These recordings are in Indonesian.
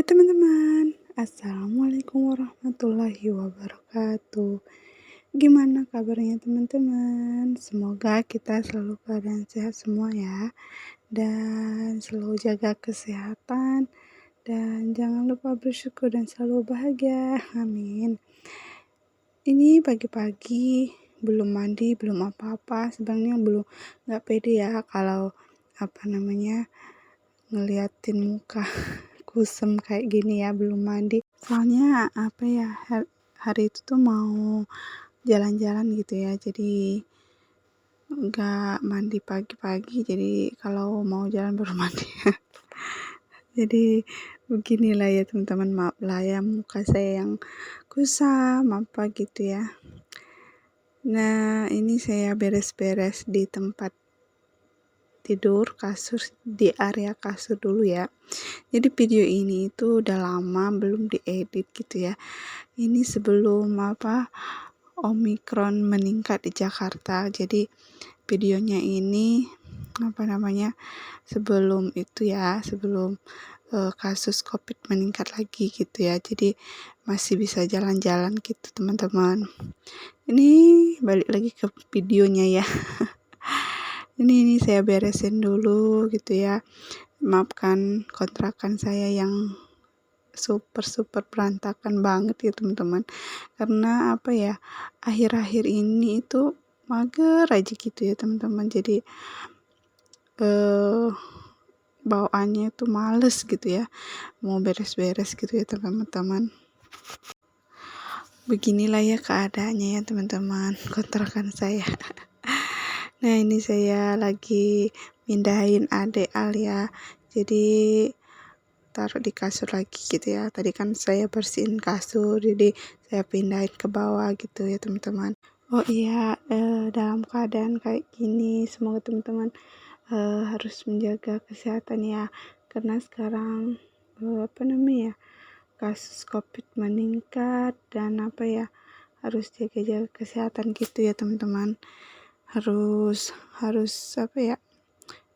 Hai teman-teman, Assalamualaikum warahmatullahi wabarakatuh. Gimana kabarnya teman-teman? Semoga kita selalu keadaan sehat semua ya. Dan selalu jaga kesehatan. Dan jangan lupa bersyukur dan selalu bahagia. Amin. Ini pagi-pagi, belum mandi, belum apa-apa. Sebenarnya belum gak pede ya kalau ngeliatin muka kusem kayak gini ya, belum mandi. Soalnya hari itu tuh mau jalan-jalan gitu ya, jadi nggak mandi pagi-pagi, jadi kalau mau jalan baru mandi. Jadi beginilah ya teman-teman, maaf lah ya muka saya yang kusam apa gitu ya. Nah, ini saya beres-beres di tempat tidur, kasur, di area kasur dulu ya. Jadi video ini itu udah lama belum diedit gitu ya. Ini sebelum Omikron meningkat di Jakarta. Jadi videonya ini sebelum itu ya, sebelum kasus COVID meningkat lagi gitu ya. Jadi masih bisa jalan-jalan gitu teman-teman. Ini balik lagi ke videonya ya. ini saya beresin dulu gitu ya. Maafkan kontrakan saya yang super berantakan banget ya teman-teman, karena akhir-akhir ini itu mager aja gitu ya teman-teman. Jadi bawaannya itu males gitu ya, mau beres-beres gitu ya teman-teman. Beginilah ya keadaannya ya teman-teman, kontrakan saya. Nah, ini saya lagi mindahin adek Al ya, jadi taruh di kasur lagi gitu ya. Tadi kan saya bersihin kasur, jadi saya pindahin ke bawah gitu ya teman-teman. Oh iya, dalam keadaan kayak gini semoga teman-teman harus menjaga kesehatan ya, karena sekarang kasus COVID meningkat dan harus jaga-jaga kesehatan gitu ya teman-teman. Harus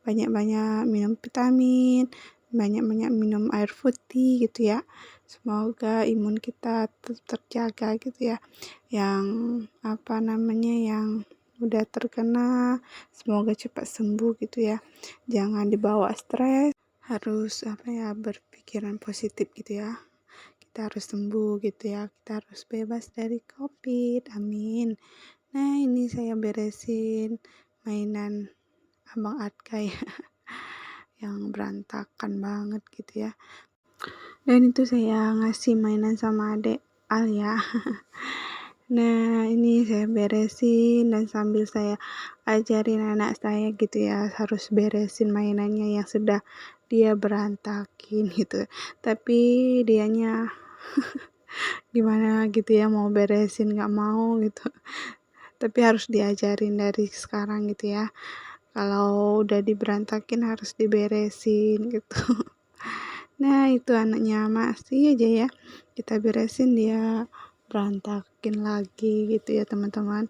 banyak-banyak minum vitamin, banyak-banyak minum air putih gitu ya. Semoga imun kita tetap terjaga gitu ya. Yang yang udah terkena semoga cepat sembuh gitu ya. Jangan dibawa stres, harus berpikiran positif gitu ya. Kita harus sembuh gitu ya. Kita harus bebas dari COVID. Amin. Nah, ini saya beresin mainan Abang Atkai yang berantakan banget gitu ya. Dan itu saya ngasih mainan sama adek Al ya. Nah, ini saya beresin dan sambil saya ajarin anak saya gitu ya, harus beresin mainannya yang sudah dia berantakin gitu. Tapi dianya gimana gitu ya, mau beresin gak mau gitu. Tapi harus diajarin dari sekarang gitu ya, kalau udah diberantakin harus diberesin gitu. Nah, itu anaknya masih aja ya, kita beresin dia berantakin lagi gitu ya teman-teman.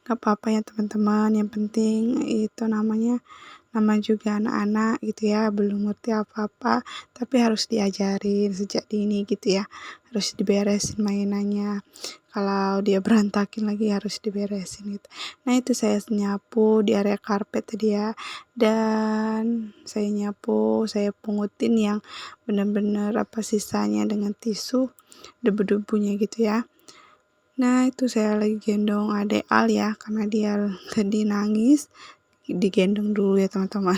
Gak apa-apa ya teman-teman, yang penting itu nama juga anak-anak gitu ya, belum ngerti apa-apa, tapi harus diajarin sejak dini gitu ya, harus diberesin mainannya. Kalau dia berantakin lagi harus diberesin gitu. Nah, itu saya nyapu di area karpet tadi ya, dan saya nyapu, saya pungutin yang benar-benar sisanya dengan tisu, debu-debunya gitu ya. Nah, itu saya lagi gendong adek Al ya, karena dia tadi nangis, digendong dulu ya teman-teman.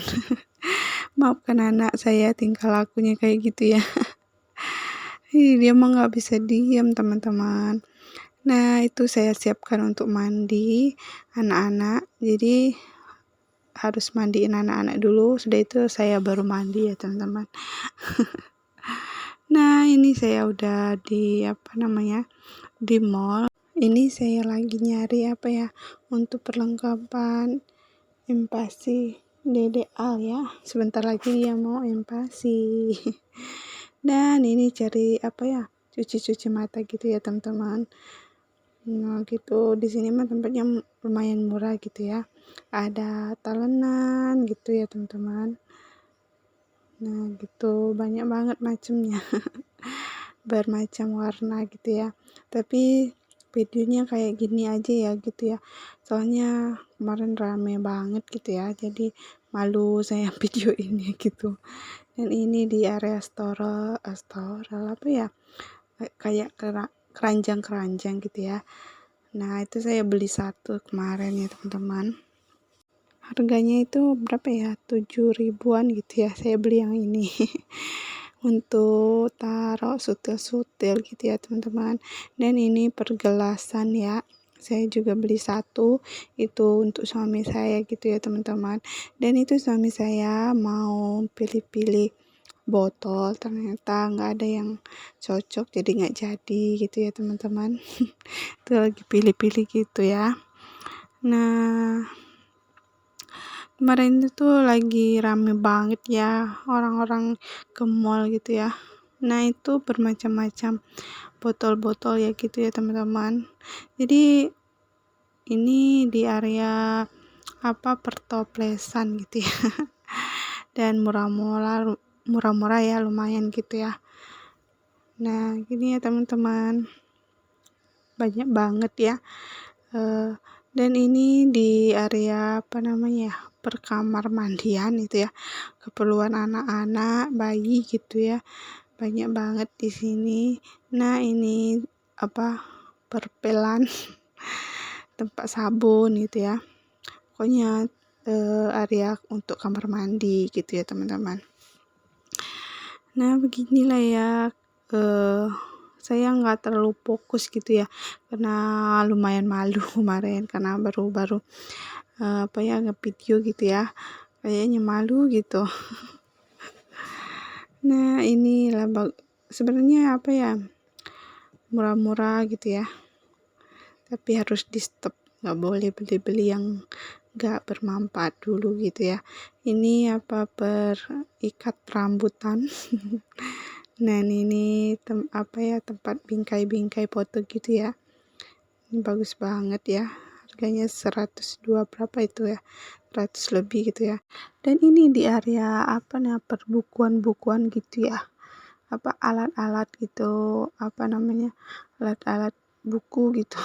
Maafkan anak saya tingkah lakunya kayak gitu ya. Dia mah nggak bisa diam teman-teman. Nah, itu saya siapkan untuk mandi anak-anak, jadi harus mandiin anak-anak dulu, sudah itu saya baru mandi ya teman-teman. Nah, ini saya udah di di mall. Ini saya lagi nyari untuk perlengkapan empasi Dede Al ya, sebentar lagi dia mau empasi. Dan ini cari cuci mata gitu ya teman-teman. Nah, gitu di sini mah tempatnya lumayan murah gitu ya, ada talenan gitu ya teman-teman. Nah, gitu banyak banget macamnya. bermacam warna gitu ya, tapi videonya kayak gini aja ya gitu ya, soalnya kemarin rame banget gitu ya, jadi malu saya video ini gitu. Dan ini di area store apa ya, kayak keranjang-keranjang gitu ya. Nah itu saya beli satu kemarin ya teman-teman, harganya itu berapa ya, 7 ribuan gitu ya, saya beli yang ini untuk taruh sutil-sutil gitu ya teman-teman. Dan ini pergelasan ya, saya juga beli satu itu untuk suami saya gitu ya teman-teman. Dan itu suami saya mau pilih-pilih botol, ternyata nggak ada yang cocok, jadi nggak jadi gitu ya teman-teman. Itu lagi pilih-pilih gitu ya. Nah kemarin itu tuh lagi rame banget ya orang-orang ke mall gitu ya. Nah itu bermacam-macam botol-botol ya gitu ya teman-teman. Jadi ini di area apa, pertoplesan gitu ya. Dan murah-murah ya, lumayan gitu ya. Nah gini ya teman-teman, banyak banget ya. Dan ini di area apa namanya ya, perkamar mandian itu ya, keperluan anak-anak, bayi gitu ya, banyak banget di sini. Nah ini apa, perpelan tempat sabun gitu ya, pokoknya area untuk kamar mandi gitu ya teman-teman. Nah beginilah ya, saya nggak terlalu fokus gitu ya, karena lumayan malu kemarin karena baru-baru apa ya, nge-video gitu ya, kayaknya malu gitu. Nah inilah sebenarnya apa ya, murah-murah gitu ya, tapi harus di stop, nggak boleh beli-beli yang nggak bermanfaat dulu gitu ya. Ini apa, berikat rambutan. Nah ini apa ya, tempat bingkai-bingkai foto gitu ya, ini bagus banget ya, harganya 102 berapa itu ya, 100 lebih gitu ya. Dan ini di area apa nih, perbukuan-bukuan gitu ya, apa, alat-alat gitu, apa namanya, alat-alat buku gitu.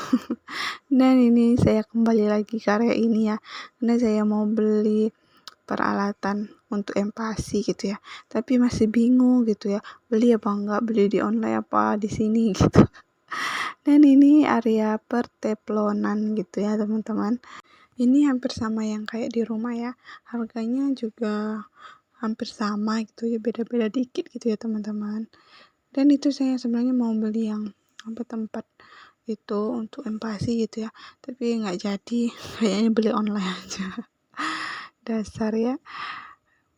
Dan ini saya kembali lagi ke area ini ya, karena saya mau beli peralatan untuk empasi gitu ya, tapi masih bingung gitu ya, beli apa enggak, beli di online apa di sini gitu. Dan ini area perteflonan gitu ya teman-teman, ini hampir sama yang kayak di rumah ya, harganya juga hampir sama gitu ya, beda-beda dikit gitu ya teman-teman. Dan itu saya sebenarnya mau beli yang apa, tempat itu untuk empasi gitu ya, tapi nggak jadi, kayaknya beli online aja. Dasar ya,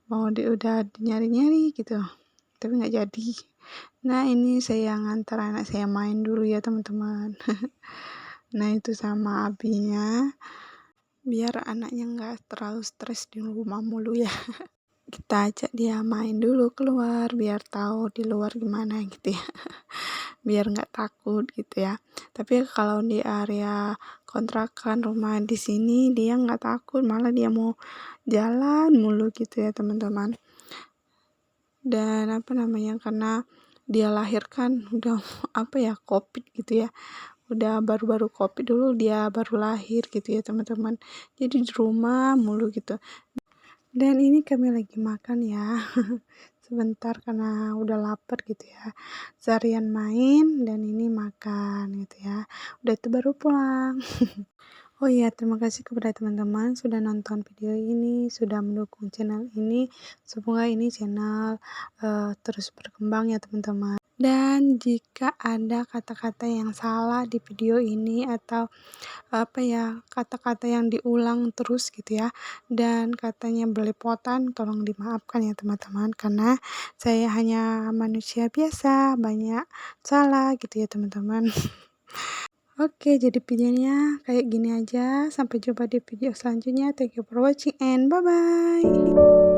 mau udah nyari-nyari gitu tapi nggak jadi. Nah ini saya ngantar anak saya main dulu ya teman-teman. Nah itu sama abinya, biar anaknya nggak terlalu stres di rumah mulu ya. Kita ajak dia main dulu keluar biar tahu di luar gimana gitu ya. Biar nggak takut gitu ya. Tapi kalau di area kontrakan rumah di sini dia nggak takut, malah dia mau jalan mulu gitu ya teman-teman. Dan apa namanya, karena dia lahir kan udah apa ya, covid gitu ya, udah baru-baru covid dulu, dia baru lahir gitu ya teman-teman, jadi di rumah mulu gitu. Dan ini kami lagi makan ya. Sebentar karena udah lapar gitu ya, seharian main dan ini makan gitu ya, udah itu baru pulang. Oh iya, terima kasih kepada teman-teman sudah nonton video ini, sudah mendukung channel ini. Semoga ini channel terus berkembang ya teman-teman. Dan jika ada kata-kata yang salah di video ini atau apa ya, kata-kata yang diulang terus gitu ya, dan katanya belepotan, tolong dimaafkan ya teman-teman, karena saya hanya manusia biasa, banyak salah gitu ya teman-teman. Oke, jadi videonya kayak gini aja. Sampai jumpa di video selanjutnya. Thank you for watching and bye-bye.